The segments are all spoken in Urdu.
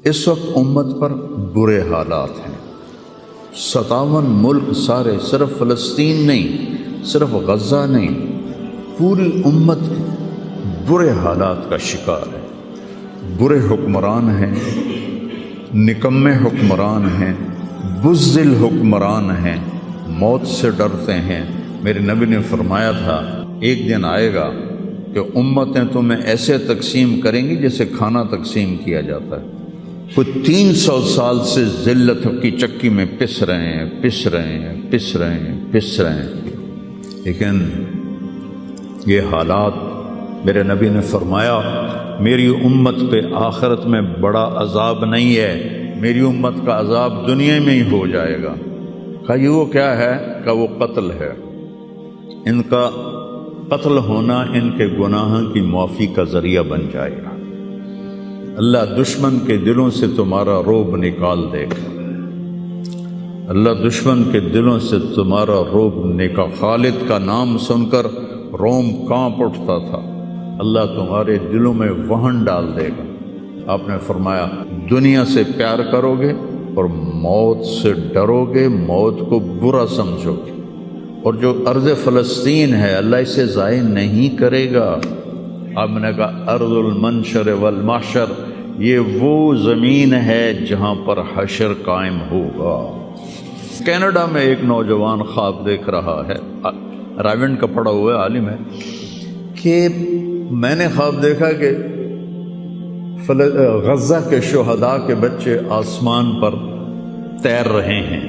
اس وقت امت پر برے حالات ہیں۔ 57 ملک سارے، صرف فلسطین نہیں، صرف غزہ نہیں، پوری امت برے حالات کا شکار ہے۔ برے حکمران ہیں، نکمے حکمران ہیں، بزدل حکمران ہیں، موت سے ڈرتے ہیں۔ میرے نبی نے فرمایا تھا ایک دن آئے گا کہ امتیں تمہیں ایسے تقسیم کریں گی جیسے کھانا تقسیم کیا جاتا ہے۔ کوئی 300 سال سے ذلت کی چکی میں پس رہے ہیں، لیکن یہ حالات، میرے نبی نے فرمایا میری امت پہ آخرت میں بڑا عذاب نہیں ہے، میری امت کا عذاب دنیا میں ہی ہو جائے گا۔ کہا یہ وہ کیا ہے؟ کہ وہ قتل ہے۔ ان کا قتل ہونا ان کے گناہوں کی معافی کا ذریعہ بن جائے گا۔ اللہ دشمن کے دلوں سے تمہارا رعب نکال دے گا، اللہ دشمن کے دلوں سے تمہارا رعب نکال۔ خالد کا نام سن کر روم کانپ اٹھتا تھا، اللہ تمہارے دلوں میں وہن ڈال دے گا۔ آپ نے فرمایا دنیا سے پیار کرو گے اور موت سے ڈرو گے، موت کو برا سمجھو گے، اور جو ارض فلسطین ہے اللہ اسے ضائع نہیں کرے گا۔ آپ نے کہا ارض المنشر والمحشر، یہ وہ زمین ہے جہاں پر حشر قائم ہوگا۔ کینیڈا میں ایک نوجوان خواب دیکھ رہا ہے، رائیونڈ کا پڑھا ہوا عالم ہے، کہ میں نے خواب دیکھا کہ غزہ کے شہداء کے بچے آسمان پر تیر رہے ہیں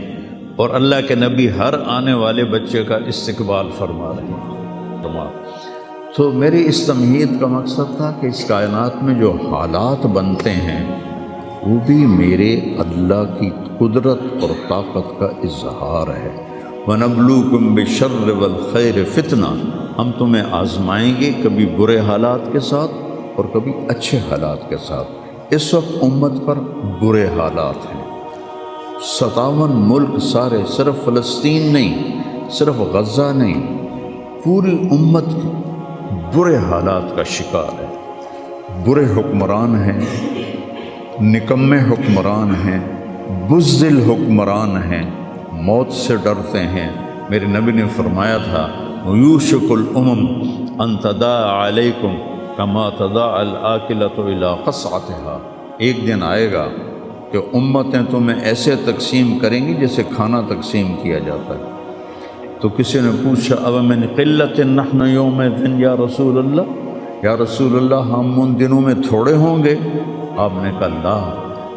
اور اللہ کے نبی ہر آنے والے بچے کا استقبال فرما رہے ہیں۔ تو میری اس تمہید کا مقصد تھا کہ اس کائنات میں جو حالات بنتے ہیں وہ بھی میرے اللہ کی قدرت اور طاقت کا اظہار ہے۔ وَنَبْلُوكُمْ بِالشَّرِّ وَالْخَيْرِ فِتْنَةً، ہم تمہیں آزمائیں گے کبھی برے حالات کے ساتھ اور کبھی اچھے حالات کے ساتھ۔ اس وقت امت پر برے حالات ہیں۔ 57 ملک سارے، صرف فلسطین نہیں، صرف غزہ نہیں، پوری امت برے حالات کا شکار ہے۔ برے حکمران ہیں، نکمے حکمران ہیں، بزدل حکمران ہیں، موت سے ڈرتے ہیں۔ میرے نبی نے فرمایا تھا یوشک الامم ان تداعى علیکم کما تداعى الآکلۃ الی قصعتها، ایک دن آئے گا کہ امتیں تمہیں ایسے تقسیم کریں گی جیسے کھانا تقسیم کیا جاتا ہے۔ تو کسی نے پوچھا اب من قلت نحن یومئذ یا رسول اللہ، یا رسول اللہ ہم ان دنوں میں تھوڑے ہوں گے؟ آپ نے کہا لا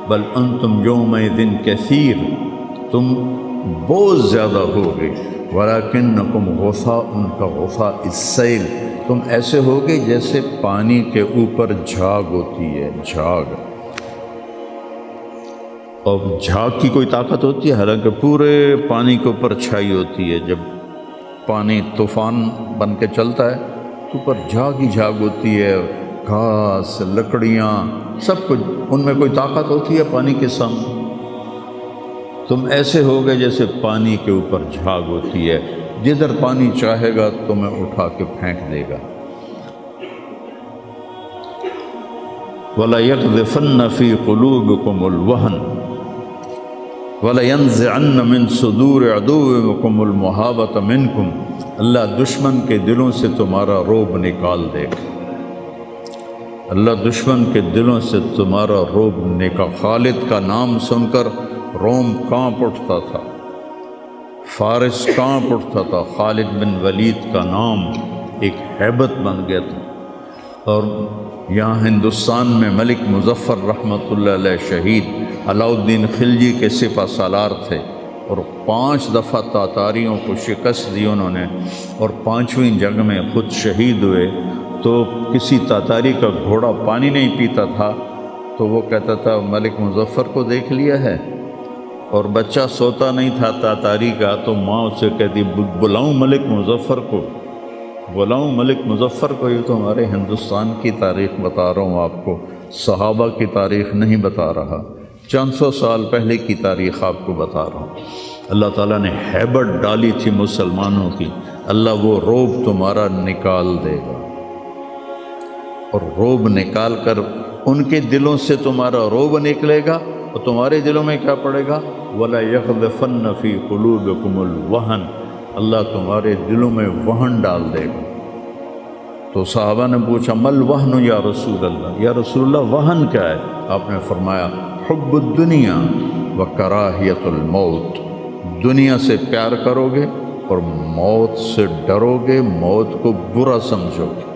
بل انتم یومئذ کثیر، تم بہت زیادہ ہوگے، ولکنکم غثاء کا غثاء السیل، تم ایسے ہوگے جیسے پانی کے اوپر جھاگ ہوتی ہے، جھاگ۔ اور جھاگ کی کوئی طاقت ہوتی ہے؟ حالانکہ پورے پانی کے اوپر چھائی ہوتی ہے، جب پانی طوفان بن کے چلتا ہے تو اوپر جھاگ ہی جھاگ ہوتی ہے، گھاس، لکڑیاں، سب کچھ، ان میں کوئی طاقت ہوتی ہے پانی کے سامنے؟ تم ایسے ہوگے جیسے پانی کے اوپر جھاگ ہوتی ہے، جدھر پانی چاہے گا تمہیں اٹھا کے پھینک دے گا۔ وَلَيَقْذِفَنَّ فِي قُلُوبِكُمُ الْوَهْنَ وَلَيَنزِعَنَّ مِن صُدُورِ عَدُوِّكُمُ الْمُهَابَةَ مِنكُمْ، اللہ دشمن کے دلوں سے تمہارا رعب نکال دے گا، اللہ دشمن کے دلوں سے تمہارا رعب نکال۔ خالد کا نام سن کر روم کانپ اٹھتا تھا، فارس کانپ اٹھتا تھا۔ خالد بن ولید کا نام ایک ہیبت بن گیا تھا۔ اور یہاں ہندوستان میں ملک مظفر رحمۃ اللہ علیہ شہید علاؤ الدین خلجی کے سپہ سالار تھے، اور 5 دفعہ تاتاریوں کو شکست دی انہوں نے، اور 5ویں جنگ میں خود شہید ہوئے۔ تو کسی تاتاری کا گھوڑا پانی نہیں پیتا تھا تو وہ کہتا تھا ملک مظفر کو دیکھ لیا ہے، اور بچہ سوتا نہیں تھا تاتاری کا تو ماں اسے کہتی بلاؤں ملک مظفر کو، بلاؤں ملک مظفر کو۔ یہ تو ہمارے ہندوستان کی تاریخ بتا رہا ہوں آپ کو، صحابہ کی تاریخ نہیں بتا رہا، 400 سال پہلے کی تاریخ آپ کو بتا رہا ہوں۔ اللہ تعالیٰ نے ہیبت ڈالی تھی مسلمانوں کی، اللہ وہ رعب تمہارا نکال دے گا، اور رعب نکال کر ان کے دلوں سے تمہارا روب نکلے گا اور تمہارے دلوں میں کیا پڑے گا؟ وَلَا يَقْذِفَنَّ فِي قُلُوبِكُمُ الْوَهْنَ، اللہ تمہارے دلوں میں وہن ڈال دے گا۔ تو صحابہ نے پوچھا مل وہن یا رسول اللہ، یا رسول اللہ وہن کیا ہے؟ آپ نے فرمایا حب الدنیا و کراہیت الموت، دنیا سے پیار کرو گے اور موت سے ڈرو گے، موت کو برا سمجھو گے۔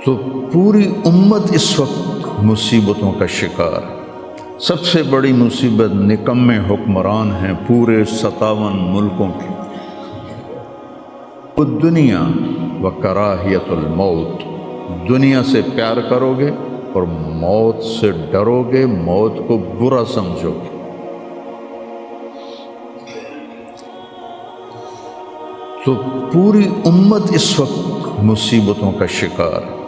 تو پوری امت اس وقت مصیبتوں کا شکار ہے۔ سب سے بڑی مصیبت نکمے حکمران ہیں پورے 57 ملکوں کے۔ دنیا و کراہیت الموت، دنیا سے پیار کرو گے اور موت سے ڈرو گے، موت کو برا سمجھو گے۔ تو پوری امت اس وقت مصیبتوں کا شکار ہے۔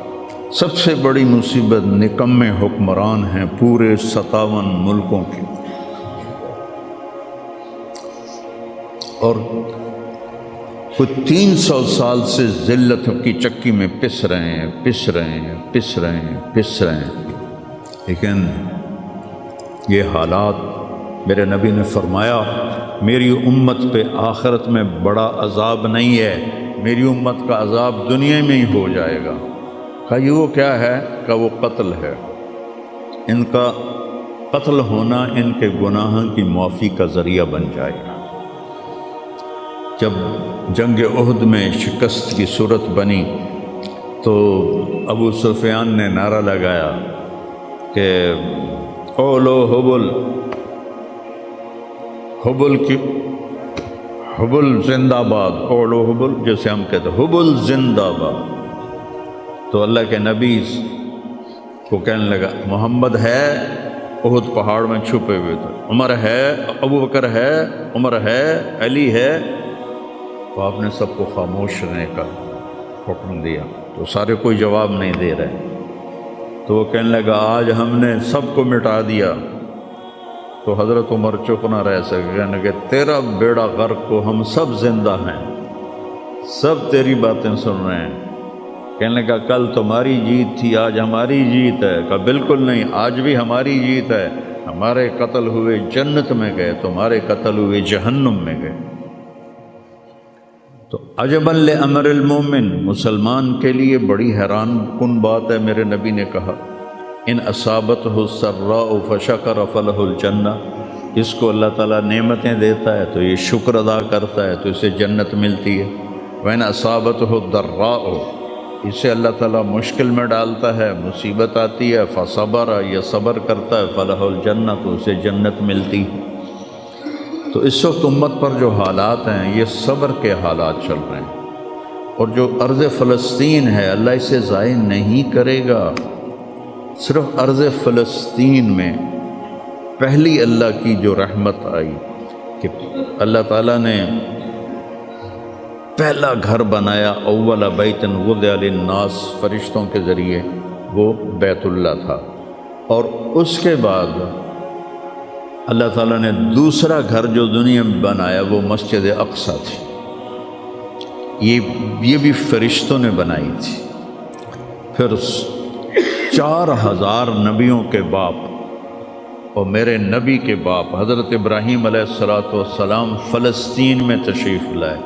سب سے بڑی مصیبت نکمے حکمران ہیں پورے 57 ملکوں کے، اور وہ 300 سال سے ذلت کی چکی میں پس رہے ہیں۔ لیکن یہ حالات، میرے نبی نے فرمایا میری امت پہ آخرت میں بڑا عذاب نہیں ہے، میری امت کا عذاب دنیا میں ہی ہو جائے گا۔ کہا یہ وہ کیا ہے؟ کہ وہ قتل ہے۔ ان کا قتل ہونا ان کے گناہوں کی معافی کا ذریعہ بن جائے گا۔ جب جنگ احد میں شکست کی صورت بنی تو ابو سفیان نے نعرہ لگایا کہ قولو حبل، حبل زندہ باد، قولو حبل، جیسے ہم کہتے ہیں حبل زندہ باد۔ تو اللہ کے نبی کو کہنے لگا محمد ہے، احد پہاڑ میں چھپے ہوئے تھے، عمر ہے، ابو بکر ہے، عمر ہے، علی ہے۔ تو آپ نے سب کو خاموش رہنے کا حکم دیا، تو سارے کوئی جواب نہیں دے رہے۔ تو وہ کہنے لگا آج ہم نے سب کو مٹا دیا۔ تو حضرت عمر چپ نہ رہ سکے، کہنے کہ تیرا بیڑا غرق کو ہم سب زندہ ہیں، سب تیری باتیں سن رہے ہیں۔ کہنے لگا کل تمہاری جیت تھی، آج ہماری جیت ہے۔ کہا بالکل نہیں، آج بھی ہماری جیت ہے، ہمارے قتل ہوئے جنت میں گئے، تمہارے قتل ہوئے جہنم میں گئے۔ تو عجبا لامر المومن، مسلمان کے لیے بڑی حیران کن بات ہے، میرے نبی نے کہا ان اصابتہ السراء فشکر فلہ الجنہ، اس کو اللہ تعالیٰ نعمتیں دیتا ہے تو یہ شکر ادا کرتا ہے تو اسے جنت ملتی ہے۔ وَإِنْ أَصَابَتْهُ الضَّرَّاءُ، اسے اللہ تعالیٰ مشکل میں ڈالتا ہے، مصیبت آتی ہے، فصبر، یہ صبر کرتا ہے، فلہ الجنہ، تو اسے جنت ملتی ہے۔ تو اس وقت امت پر جو حالات ہیں یہ صبر کے حالات چل رہے ہیں، اور جو ارض فلسطین ہے اللہ اسے ضائع نہیں کرے گا۔ صرف ارض فلسطین میں پہلی اللہ کی جو رحمت آئی کہ اللہ تعالیٰ نے پہلا گھر بنایا، اول بیت وضع للناس، فرشتوں کے ذریعے، وہ بیت اللہ تھا، اور اس کے بعد اللہ تعالیٰ نے دوسرا گھر جو دنیا میں بنایا وہ مسجد اقصیٰ تھی، یہ بھی فرشتوں نے بنائی تھی۔ پھر 4000 نبیوں کے باپ اور میرے نبی کے باپ حضرت ابراہیم علیہ السلام فلسطین میں تشریف لائے،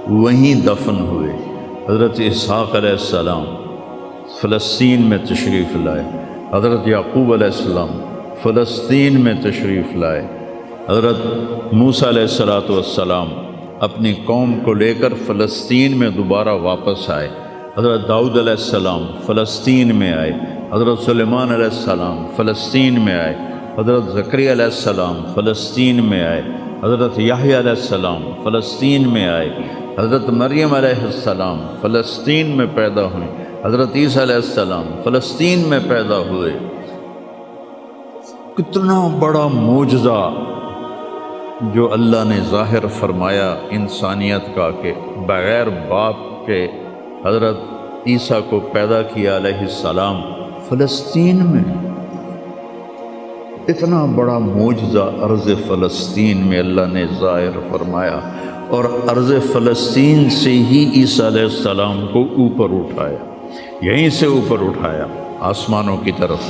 وہیں دفن ہوئے۔ حضرت اسحاق علیہ السلام فلسطین میں تشریف لائے، حضرت یعقوب علیہ السلام فلسطین میں تشریف لائے، حضرت موسیٰ علیہ السلام اپنی قوم کو لے کر فلسطین میں دوبارہ واپس آئے، حضرت داؤد علیہ السلام فلسطین میں آئے، حضرت سلیمان علیہ السلام فلسطین میں آئے، حضرت زکریا علیہ السلام فلسطین میں آئے، حضرت یحییٰ علیہ السلام فلسطین میں آئے، حضرت مریم علیہ السلام فلسطین میں پیدا ہوئیں، حضرت عیسیٰ علیہ السلام فلسطین میں پیدا ہوئے۔ کتنا بڑا معجزہ جو اللہ نے ظاہر فرمایا انسانیت کا کہ بغیر باپ کے حضرت عیسیٰ کو پیدا کیا علیہ السلام فلسطین میں۔ اتنا بڑا معجزہ ارض فلسطین میں اللہ نے ظاہر فرمایا، اور ارض فلسطین سے ہی عیسیٰ علیہ السلام کو اوپر اٹھایا، یہیں سے اوپر اٹھایا آسمانوں کی طرف۔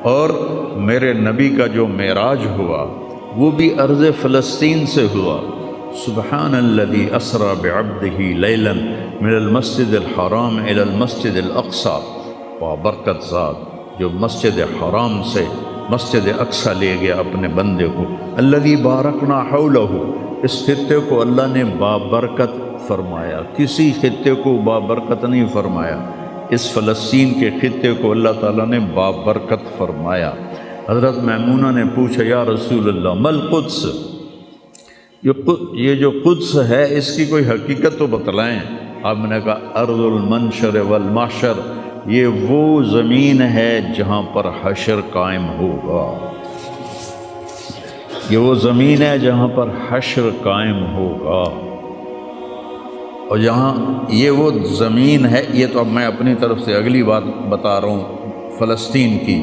اور میرے نبی کا جو معراج ہوا وہ بھی ارض فلسطین سے ہوا۔ سبحان الذی اسری بعبدہ لیلا من المسجد الحرام الی المسجد الاقصی، بابرکت ذات جو مسجد حرام سے مسجد اقصی لے گیا اپنے بندے کو۔ الذی بارکنا حولہ، اس خطے کو اللہ نے بابرکت فرمایا، کسی خطے کو بابرکت نہیں فرمایا، اس فلسطین کے خطے کو اللہ تعالیٰ نے بابرکت فرمایا۔ حضرت میمونہ نے پوچھا یا رسول اللہ مل قدس، یہ جو قدس ہے اس کی کوئی حقیقت تو بتلائیں۔ آپ نے کہا ارض المنشر والمحشر، یہ وہ زمین ہے جہاں پر حشر قائم ہوگا، یہ وہ زمین ہے جہاں پر حشر قائم ہوگا۔ اور جہاں یہ وہ زمین ہے، یہ تو اب میں اپنی طرف سے اگلی بات بتا رہا ہوں، فلسطین کی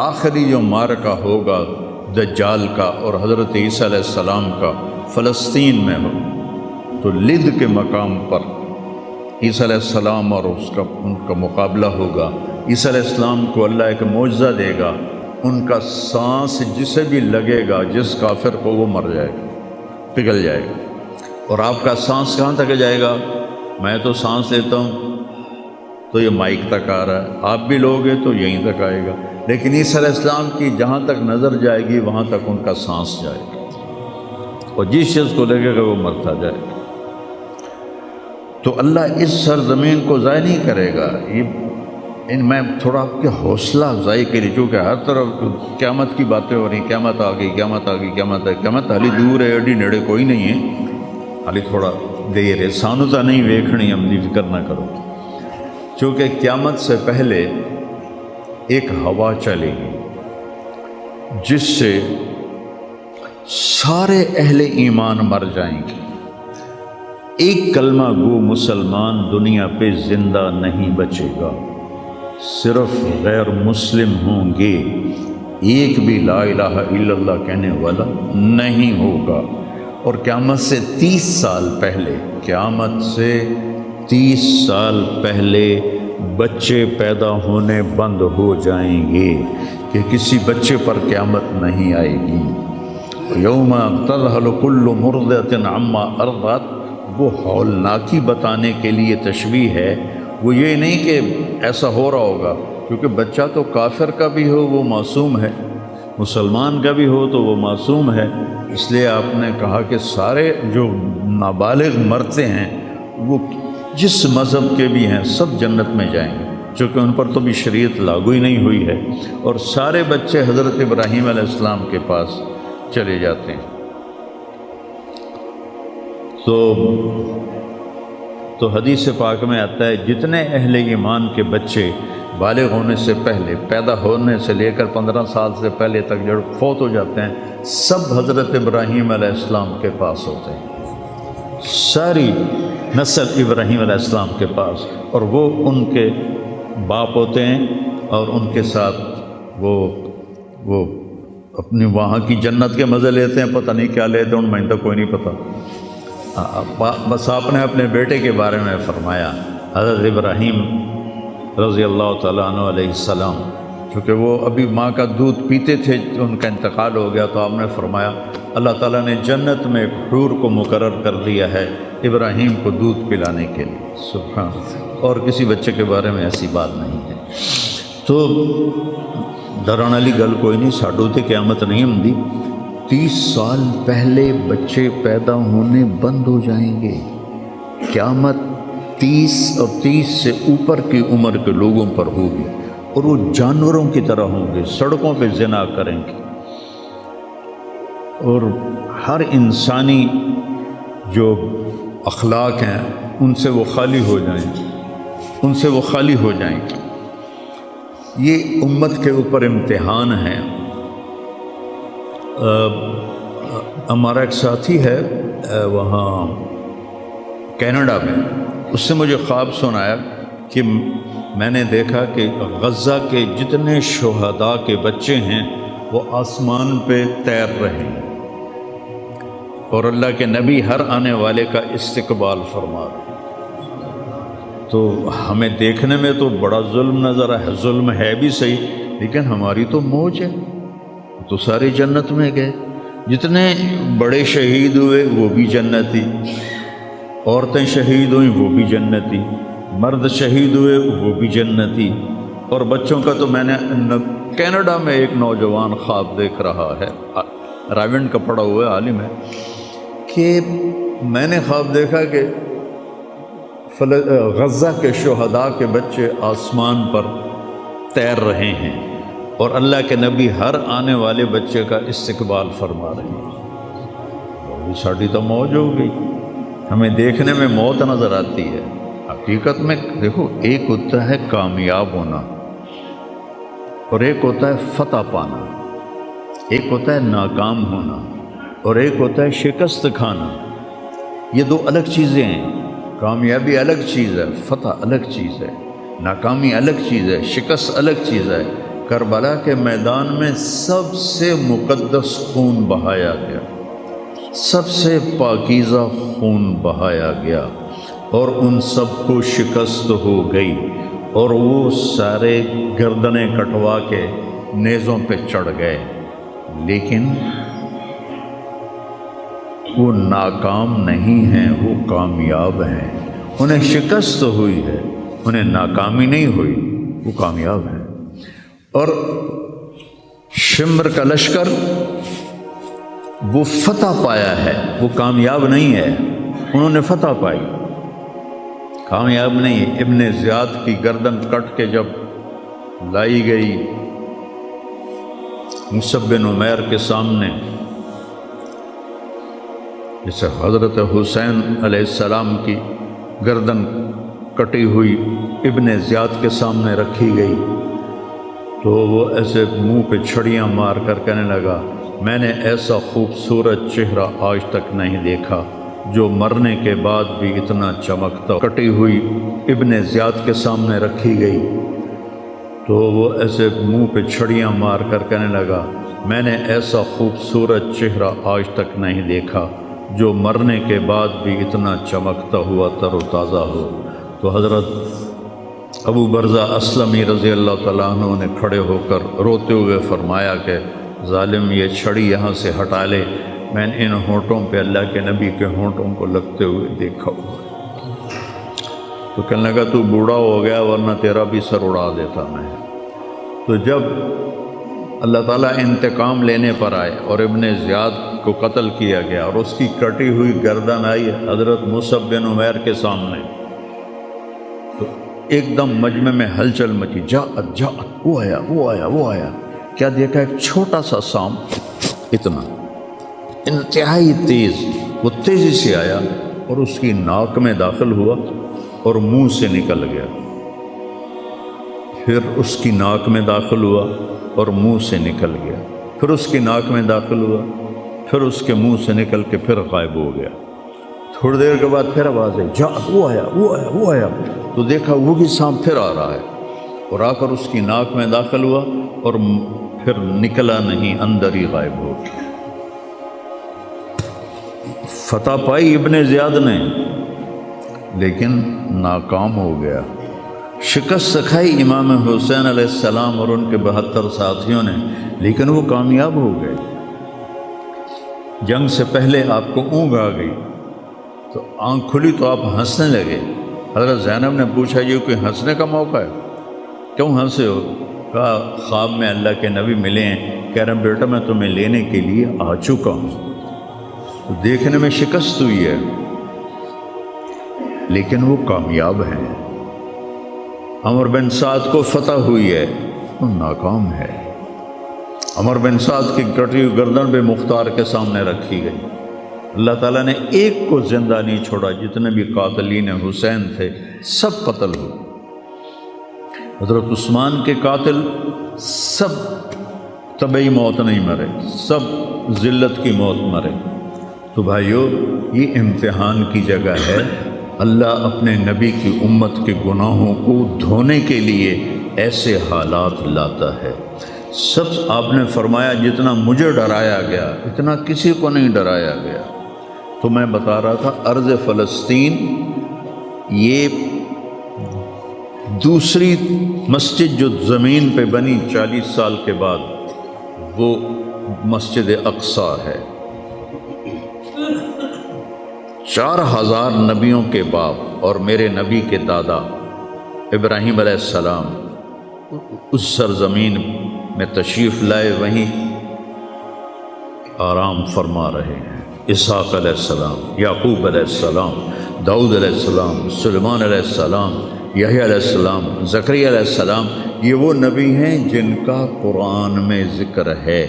آخری جو معرکہ ہوگا دجال کا اور حضرت عیسیٰ علیہ السلام کا فلسطین میں ہو، تو لد کے مقام پر عیسیٰ علیہ السلام اور ان کا مقابلہ ہوگا۔ عیسیٰ علیہ السلام کو اللہ ایک معجزہ دے گا، ان کا سانس جسے بھی لگے گا، جس کافر کو، وہ مر جائے گا، پگھل جائے گا۔ اور آپ کا سانس کہاں تک جائے گا؟ میں تو سانس لیتا ہوں تو یہ مائک تک آ رہا ہے، آپ بھی لوگے تو یہیں تک آئے گا، لیکن عیسیٰ علیہ السلام کی جہاں تک نظر جائے گی وہاں تک ان کا سانس جائے گا، اور جس چیز کو لگے گا وہ مرتا جائے گا۔ تو اللہ اس سرزمین کو ضائع نہیں کرے گا۔ میں تھوڑا آپ کے حوصلہ افزائی کے لیے، چونکہ ہر طرف قیامت کی باتیں ہو رہی، قیامت آ گئی، قیامت آ گئی، قیامت آ گئی، قیامت حالی دور ہے، ایڈی نیڑے کوئی نہیں ہے، حالی تھوڑا دیر ہے، سانو تا نہیں ویکھنی، ہم دی فکر نہ کرو۔ چونکہ قیامت سے پہلے ایک ہوا چلے گی جس سے سارے اہل ایمان مر جائیں گے، ایک کلمہ گو مسلمان دنیا پہ زندہ نہیں بچے گا، صرف غیر مسلم ہوں گے، ایک بھی لا الہ الا اللہ کہنے والا نہیں ہوگا۔ اور قیامت سے 30 سال پہلے، قیامت سے 30 سال پہلے بچے پیدا ہونے بند ہو جائیں گے کہ کسی بچے پر قیامت نہیں آئے گی۔ یوم تذہل کل مرضعۃ عما ارضعت، وہ ہولناکی بتانے کے لیے تشبیہ ہے، وہ یہ نہیں کہ ایسا ہو رہا ہوگا، کیونکہ بچہ تو کافر کا بھی ہو وہ معصوم ہے، مسلمان کا بھی ہو تو وہ معصوم ہے، اس لیے آپ نے کہا کہ سارے جو نابالغ مرتے ہیں وہ جس مذہب کے بھی ہیں سب جنت میں جائیں گے، چونکہ ان پر تو بھی شریعت لاگو ہی نہیں ہوئی ہے، اور سارے بچے حضرت ابراہیم علیہ السلام کے پاس چلے جاتے ہیں۔ تو حدیث پاک میں آتا ہے جتنے اہل ایمان کے بچے بالغ ہونے سے پہلے، پیدا ہونے سے لے کر 15 سال سے پہلے تک جو فوت ہو جاتے ہیں، سب حضرت ابراہیم علیہ السلام کے پاس ہوتے ہیں، ساری نسل ابراہیم علیہ السلام کے پاس، اور وہ ان کے باپ ہوتے ہیں، اور ان کے ساتھ وہ اپنی وہاں کی جنت کے مزے لیتے ہیں، پتہ نہیں کیا لیتے ہیں، ان میں تو کوئی نہیں پتہ۔ بس آپ نے اپنے بیٹے کے بارے میں فرمایا، حضرت ابراہیم رضی اللہ تعالیٰ عنہ علیہ السلام، چونکہ وہ ابھی ماں کا دودھ پیتے تھے، ان کا انتقال ہو گیا، تو آپ نے فرمایا اللہ تعالیٰ نے جنت میں ایک حور کو مقرر کر دیا ہے ابراہیم کو دودھ پلانے کے لیے، سبحان اللہ، اور کسی بچے کے بارے میں ایسی بات نہیں ہے۔ تو ڈران والی گل کوئی نہیں، ساڈو تے قیامت نہیں ہوندی، 30 سال پہلے بچے پیدا ہونے بند ہو جائیں گے، قیامت 30 اور 30 سے اوپر کی عمر کے لوگوں پر ہوگی، اور وہ جانوروں کی طرح ہوں گے، سڑکوں پہ زنا کریں گے، اور ہر انسانی جو اخلاق ہیں ان سے وہ خالی ہو جائیں گے، ان سے وہ خالی ہو جائیں گے۔ یہ امت کے اوپر امتحان ہے۔ ہمارا ایک ساتھی ہے وہاں کینیڈا میں، اس سے مجھے خواب سنایا کہ میں نے دیکھا کہ غزہ کے جتنے شہداء کے بچے ہیں وہ آسمان پہ تیر رہے ہیں، اور اللہ کے نبی ہر آنے والے کا استقبال فرما رہے ہیں۔ تو ہمیں دیکھنے میں تو بڑا ظلم نظر ہے، ظلم ہے بھی صحیح، لیکن ہماری تو موج ہے، تو ساری جنت میں گئے۔ جتنے بڑے شہید ہوئے وہ بھی جنتی، عورتیں شہید ہوئیں وہ بھی جنتی، مرد شہید ہوئے وہ بھی جنتی۔ اور بچوں کا تو میں نے کینیڈا میں ایک نوجوان خواب دیکھ رہا ہے، راونڈ کا پڑھا ہوا عالم ہے، کہ میں نے خواب دیکھا کہ غزہ کے شہداء کے بچے آسمان پر تیر رہے ہیں اور اللہ کے نبی ہر آنے والے بچے کا استقبال فرما رہے ہیں۔ ساڑھی تو موج ہو گئی، ہمیں دیکھنے میں موت نظر آتی ہے، حقیقت میں دیکھو ایک ہوتا ہے کامیاب ہونا اور ایک ہوتا ہے فتح پانا، ایک ہوتا ہے ناکام ہونا اور ایک ہوتا ہے شکست کھانا۔ یہ دو الگ چیزیں ہیں، کامیابی الگ چیز ہے، فتح الگ چیز ہے، ناکامی الگ چیز ہے، شکست الگ چیز ہے۔ کربلا کے میدان میں سب سے مقدس خون بہایا گیا، سب سے پاکیزہ خون بہایا گیا اور ان سب کو شکست ہو گئی اور وہ سارے گردنیں کٹوا کے نیزوں پہ چڑھ گئے، لیکن وہ ناکام نہیں ہیں، وہ کامیاب ہیں۔ انہیں شکست ہوئی ہے، انہیں ناکامی نہیں ہوئی، وہ کامیاب ہیں۔ اور شمر کا لشکر وہ فتح پایا ہے، وہ کامیاب نہیں ہے، انہوں نے فتح پائی، کامیاب نہیں ہے۔ ابن زیاد کی گردن کٹ کے جب لائی گئی مصعب بن عمیر کے سامنے، جسے حضرت حسین علیہ السلام کی گردن کٹی ہوئی ابن زیاد کے سامنے رکھی گئی، تو وہ ایسے منہ پہ چھڑیاں مار کر کہنے لگا، میں نے ایسا خوبصورت چہرہ آج تک نہیں دیکھا جو مرنے کے بعد بھی اتنا چمکتا۔ کٹی ہوئی ابن زیاد کے سامنے رکھی گئی تو وہ ایسے منہ پہ چھڑیاں مار کر کہنے لگا، میں نے ایسا خوبصورت چہرہ آج تک نہیں دیکھا جو مرنے کے بعد بھی اتنا چمکتا ہوا تر و تازہ ہو۔ تو حضرت ابو برزہ اسلمی رضی اللہ تعالیٰ عنہ نے کھڑے ہو کر روتے ہوئے فرمایا کہ ظالم یہ چھڑی یہاں سے ہٹا لے، میں نے ان ہونٹوں پہ اللہ کے نبی کے ہونٹوں کو لگتے ہوئے دیکھا ہوا۔ تو کہنے لگا تو بوڑھا ہو گیا ورنہ تیرا بھی سر اڑا دیتا میں۔ تو جب اللہ تعالیٰ انتقام لینے پر آئے اور ابن زیاد کو قتل کیا گیا اور اس کی کٹی ہوئی گردن آئی حضرت مصعب بن عمیر کے سامنے، تو ایک دم مجمع میں ہلچل مچی، جاءت جاءت، وہ آیا وہ آیا وہ آیا۔ کیا دیکھا؟ ایک چھوٹا سا سام، اتنا انتہائی تیز، وہ تیزی سے آیا اور اس کی ناک میں داخل ہوا اور منہ سے نکل گیا، پھر اس کی ناک میں داخل ہوا اور منہ سے نکل گیا، پھر اس کی ناک میں داخل ہوا، پھر اس کے منہ سے نکل کے پھر غائب ہو گیا۔ تھوڑی دیر کے بعد پھر آواز آئی، جاءت، وہ آیا وہ آیا وہ آیا۔ تو دیکھا وہی سانپ پھر آ رہا ہے اور آ کر اس کی ناک میں داخل ہوا اور پھر نکلا نہیں، اندر ہی غائب ہو گیا۔ فتح پائی ابن زیاد نے لیکن ناکام ہو گیا، شکست کھائی امام حسین علیہ السلام اور ان کے 72 ساتھیوں نے، لیکن وہ کامیاب ہو گئے۔ جنگ سے پہلے آپ کو اونگ آ گئی تو آنکھ کھلی تو آپ ہنسنے لگے۔ حضرت زینب نے پوچھا یہ کوئی ہنسنے کا موقع ہے، کیوں ہنسے ہو؟ کہا خواب میں اللہ کے نبی ملے ہیں، کہہ رہے ہیں بیٹا میں تمہیں لینے کے لیے آ چکا ہوں۔ تو دیکھنے میں شکست ہوئی ہے لیکن وہ کامیاب ہیں۔ عمر بن سعد کو فتح ہوئی ہے، وہ ناکام ہے۔ عمر بن سعد کی کٹی ہوئی گردن بے مختار کے سامنے رکھی گئی، اللہ تعالیٰ نے ایک کو زندہ نہیں چھوڑا، جتنے بھی قاتلین حسین تھے سب قتل ہوئے۔ حضرت عثمان کے قاتل سب طبعی موت نہیں مرے، سب ذلت کی موت مرے۔ تو بھائیو یہ امتحان کی جگہ ہے، اللہ اپنے نبی کی امت کے گناہوں کو دھونے کے لیے ایسے حالات لاتا ہے۔ سب آپ نے فرمایا جتنا مجھے ڈرایا گیا اتنا کسی کو نہیں ڈرایا گیا۔ تو میں بتا رہا تھا ارض فلسطین یہ دوسری مسجد جو زمین پہ بنی 40 سال کے بعد وہ مسجد اقصیٰ ہے۔ 4000 نبیوں کے باپ اور میرے نبی کے دادا ابراہیم علیہ السلام اس سرزمین میں تشریف لائے، وہیں آرام فرما رہے ہیں۔ اسحاق علیہ السلام، یعقوب علیہ السلام، داؤد علیہ السلام، سلیمان علیہ السلام، یحییٰ علیہ السلام، زکریا علیہ السلام، یہ وہ نبی ہیں جن کا قرآن میں ذکر ہے۔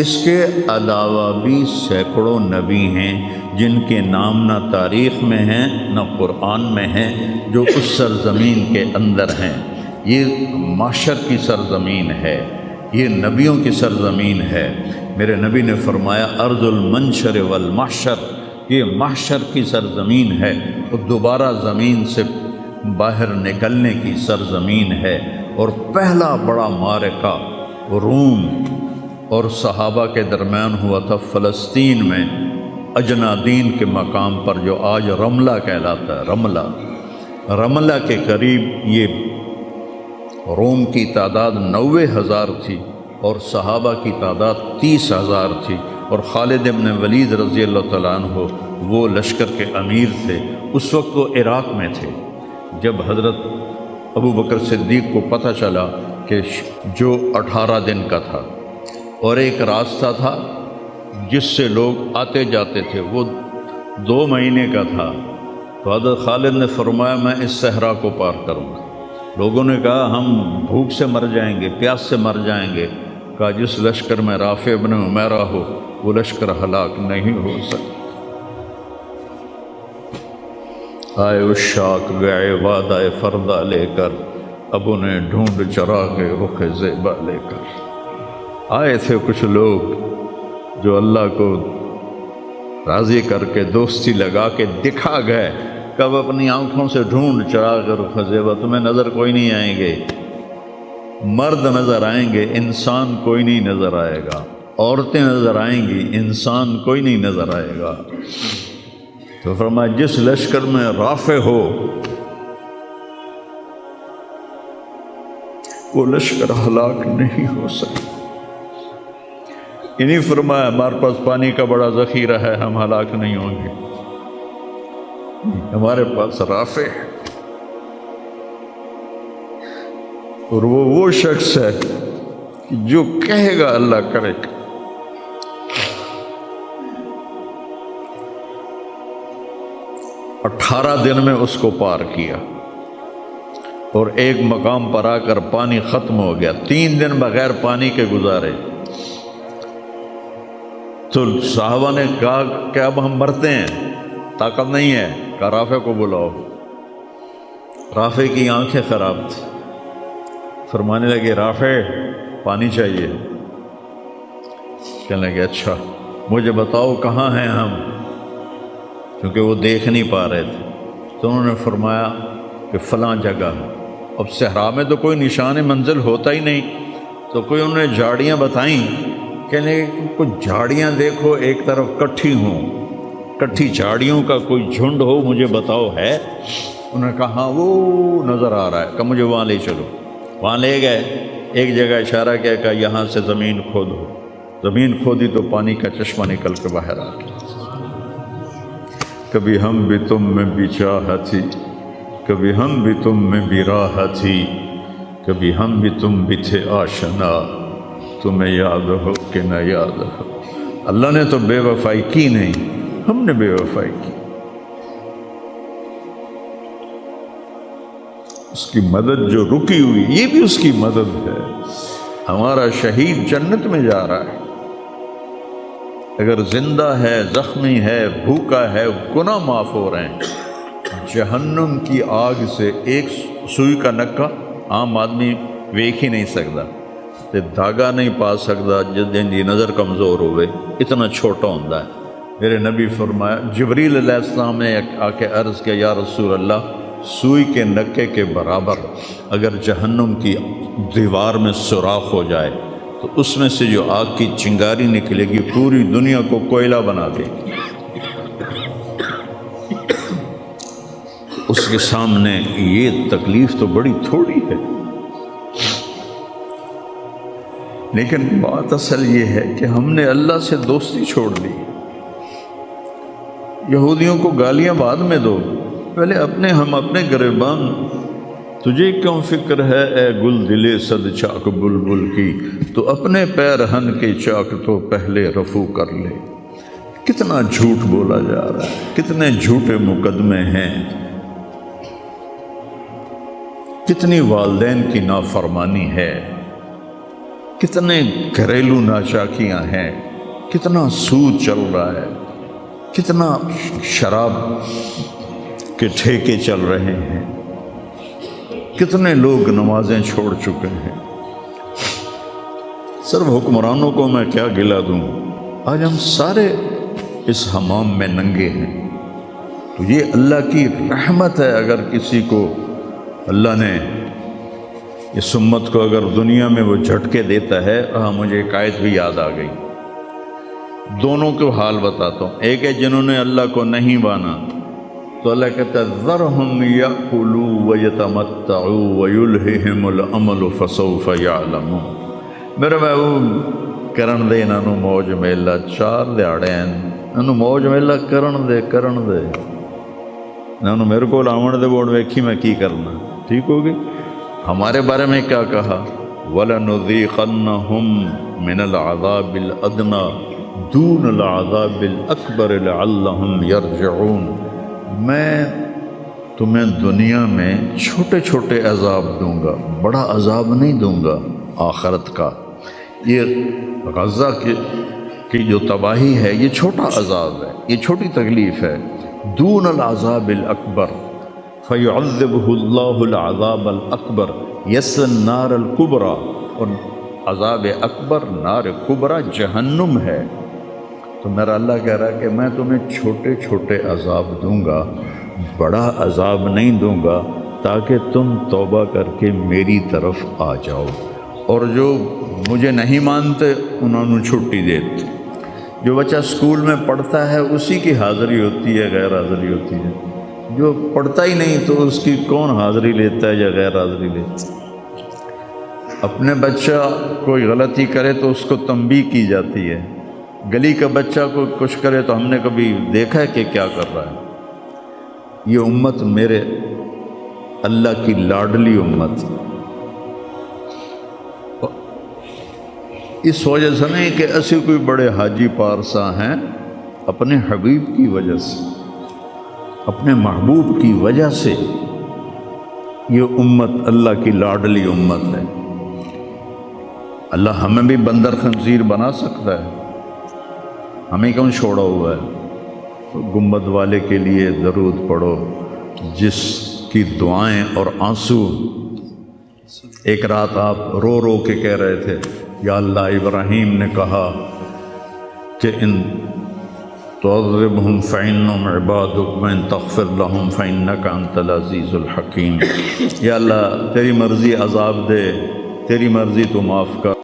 اس کے علاوہ بھی سینکڑوں نبی ہیں جن کے نام نہ تاریخ میں ہیں نہ قرآن میں ہیں، جو اس سرزمین کے اندر ہیں۔ یہ محشر کی سرزمین ہے، یہ نبیوں کی سرزمین ہے۔ میرے نبی نے فرمایا ارض المنشر والمحشر، یہ محشر کی سرزمین ہے اور دوبارہ زمین سے باہر نکلنے کی سرزمین ہے۔ اور پہلا بڑا معرکہ روم اور صحابہ کے درمیان ہوا تھا فلسطین میں، اجنادین کے مقام پر، جو آج رملہ کہلاتا ہے۔ رملہ کے قریب یہ روم کی تعداد 90,000 تھی اور صحابہ کی تعداد 30,000 تھی، اور خالد بن ولید رضی اللہ تعالیٰ عنہ وہ لشکر کے امیر تھے۔ اس وقت وہ عراق میں تھے جب حضرت ابو بکر صدیق کو پتہ چلا کہ جو 18 دن کا تھا اور ایک راستہ تھا جس سے لوگ آتے جاتے تھے وہ 2 مہینے کا تھا، تو حضرت خالد نے فرمایا میں اس صحرا کو پار کروں گا۔ لوگوں نے کہا ہم بھوک سے مر جائیں گے، پیاس سے مر جائیں گے۔ کہا جس لشکر میں رافع بن عمیرہ ہو وہ لشکر ہلاک نہیں ہو سکتا۔ آئے اشاق گئے وعدہ فردہ لے کر، اب انہیں ڈھونڈ چراغ رخ زیبا لے کر۔ آئے تھے کچھ لوگ جو اللہ کو راضی کر کے دوستی لگا کے دکھا گئے، کب اپنی آنکھوں سے ڈھونڈ چراغ رخ زیبا، تمہیں نظر کوئی نہیں آئیں گے، مرد نظر آئیں گے، انسان کوئی نہیں نظر آئے گا، عورتیں نظر آئیں گی، انسان کوئی نہیں نظر آئے گا۔ تو فرمایا جس لشکر میں رافع ہو وہ لشکر ہلاک نہیں ہو سکتا۔ انہیں فرمایا ہمارے پاس پانی کا بڑا ذخیرہ ہے، ہم ہلاک نہیں ہوں گے، ہمارے پاس رافع ہے۔ اور وہ شخص ہے جو کہے گا اللہ کرے گا۔ 18 دن میں اس کو پار کیا اور ایک مقام پر آ کر پانی ختم ہو گیا۔ 3 دن بغیر پانی کے گزارے تو صحابہ نے کہا کہ اب ہم مرتے ہیں، طاقت نہیں ہے۔ کہا رافع کو بلاؤ۔ رافع کی آنکھیں خراب تھی، فرمانے لگے رافع پانی چاہیے۔ کہنے لگے اچھا مجھے بتاؤ کہاں ہیں ہم، کیونکہ وہ دیکھ نہیں پا رہے تھے۔ تو انہوں نے فرمایا کہ فلاں جگہ۔ اب صحرا میں تو کوئی نشان منزل ہوتا ہی نہیں، تو کوئی انہوں نے جھاڑیاں بتائیں، کہنے لگے کچھ جھاڑیاں دیکھو ایک طرف کٹھی ہوں، کٹھی جھاڑیوں کا کوئی جھنڈ ہو، مجھے بتاؤ ہے؟ انہوں نے کہا ہاں وہ نظر آ رہا ہے، کہ مجھے وہاں لے چلو۔ وہاں لے گئے، ایک جگہ اشارہ کیا کہ یہاں سے زمین کھودو۔ زمین کھودی تو پانی کا چشمہ نکل کے باہر آ گیا۔ کبھی ہم بھی تم میں بھی چاہت تھی، کبھی ہم بھی تم میں بھی راہ تھی، کبھی ہم بھی تم بھی تھے آشنا، تمہیں یاد ہو کہ نہ یاد ہو۔ اللہ نے تو بے وفائی کی نہیں، ہم نے بے وفائی کی۔ اس کی مدد جو رکی ہوئی یہ بھی اس کی مدد ہے۔ ہمارا شہید جنت میں جا رہا ہے، اگر زندہ ہے، زخمی ہے، بھوکا ہے، گناہ معاف ہو رہے ہیں۔ جہنم کی آگ سے ایک سوئی کا نکا عام آدمی ویکھ ہی نہیں سکتا، تے دھاگا نہیں پا سکتا جن دی نظر کمزور ہوئے، اتنا چھوٹا ہوتا ہے۔ میرے نبی فرمایا، جبریل علیہ السلام نے آ کے عرض کیا یا رسول اللہ، سوئی کے نکے کے برابر اگر جہنم کی دیوار میں سوراخ ہو جائے تو اس میں سے جو آگ کی چنگاری نکلے گی پوری دنیا کو کوئلہ بنا دے گی۔ اس کے سامنے یہ تکلیف تو بڑی تھوڑی ہے۔ لیکن بات اصل یہ ہے کہ ہم نے اللہ سے دوستی چھوڑ دی۔ یہودیوں کو گالیاں بعد میں دو، پہلے ہم اپنے گریبان۔ تجھے کیوں فکر ہے اے گل دلے صد چاک بلبل کی، تو اپنے پیرہن کے چاک تو پہلے رفو کر لے۔ کتنا جھوٹ بولا جا رہا ہے، کتنے جھوٹے مقدمے ہیں، کتنی والدین کی نافرمانی ہے، کتنے گھریلو ناچاکیاں ہیں، کتنا سود چل رہا ہے، کتنا شراب کے ٹھیکے چل رہے ہیں، کتنے لوگ نمازیں چھوڑ چکے ہیں۔ صرف حکمرانوں کو میں کیا گلہ دوں، آج ہم سارے اس حمام میں ننگے ہیں۔ تو یہ اللہ کی رحمت ہے، اگر کسی کو اللہ نے اس امت کو اگر دنیا میں وہ جھٹکے دیتا ہے۔ مجھے ایک آیت بھی یاد آ گئی، دونوں کو حال بتاتا ہوں۔ ایک ہے جنہوں نے اللہ کو نہیں مانا، تو اللہ کہتا ہے ذرہم یأکلوا ویتمتعوا ویلہہم الامل فسوف یعلمون۔ میرے محبوب کرن دے انہاں نوں موج میلا، 4 دہاڑے انہاں نوں موج میلا کرن دے انہاں نوں میرے کول آون دے، ووٹ ویکھی میں کی کرنا، ٹھیک ہوگی۔ ہمارے بارے میں کیا کہا، وَلَنُذِيقَنَّهُمْ مِنَ الْعَذَابِ الْأَدْنَى دُونَ الْعَذَابِ الْأَكْبَرِ لَعَلَّهُمْ يَرْجِعُونَ۔ میں تمہیں دنیا میں چھوٹے چھوٹے عذاب دوں گا، بڑا عذاب نہیں دوں گا آخرت کا۔ یہ غزہ کی جو تباہی ہے، یہ چھوٹا عذاب ہے، یہ چھوٹی تکلیف ہے۔ دون العذاب الاکبر فیعذبہ اللہ العذاب الاکبر یصلی النار الکبریٰ، اور عذاب اکبر نار کبریٰ جہنم ہے۔ تو میرا اللہ کہہ رہا ہے کہ میں تمہیں چھوٹے چھوٹے عذاب دوں گا، بڑا عذاب نہیں دوں گا، تاکہ تم توبہ کر کے میری طرف آ جاؤ، اور جو مجھے نہیں مانتے انہوں نے چھٹی دیتے۔ جو بچہ اسکول میں پڑھتا ہے اسی کی حاضری ہوتی ہے، غیر حاضری ہوتی ہے۔ جو پڑھتا ہی نہیں تو اس کی کون حاضری لیتا ہے یا غیر حاضری لیتا ہے۔ اپنے بچہ کوئی غلطی کرے تو اس کو تنبیہ کی جاتی ہے، گلی کا بچہ کوئی کچھ کرے تو ہم نے کبھی دیکھا ہے کہ کیا کر رہا ہے۔ یہ امت میرے اللہ کی لاڈلی امت، اس وجہ سے نہیں کہ ایسے کوئی بڑے حاجی پارسا ہیں، اپنے حبیب کی وجہ سے، اپنے محبوب کی وجہ سے یہ امت اللہ کی لاڈلی امت ہے۔ اللہ ہمیں بھی بندر خنزیر بنا سکتا ہے، ہمیں کیوں چھوڑا ہوا ہے؟ گنبد والے کے لیے درود پڑھو، جس کی دعائیں اور آنسو ایک رات آپ رو رو کے کہہ رہے تھے، یا اللہ ابراہیم نے کہا کہ ان تعذبہم فإنہم عبادک وإن تغفر لہم فإنک انت العزیز الحکیم۔ یا اللہ تیری مرضی عذاب دے، تیری مرضی تو معاف کر۔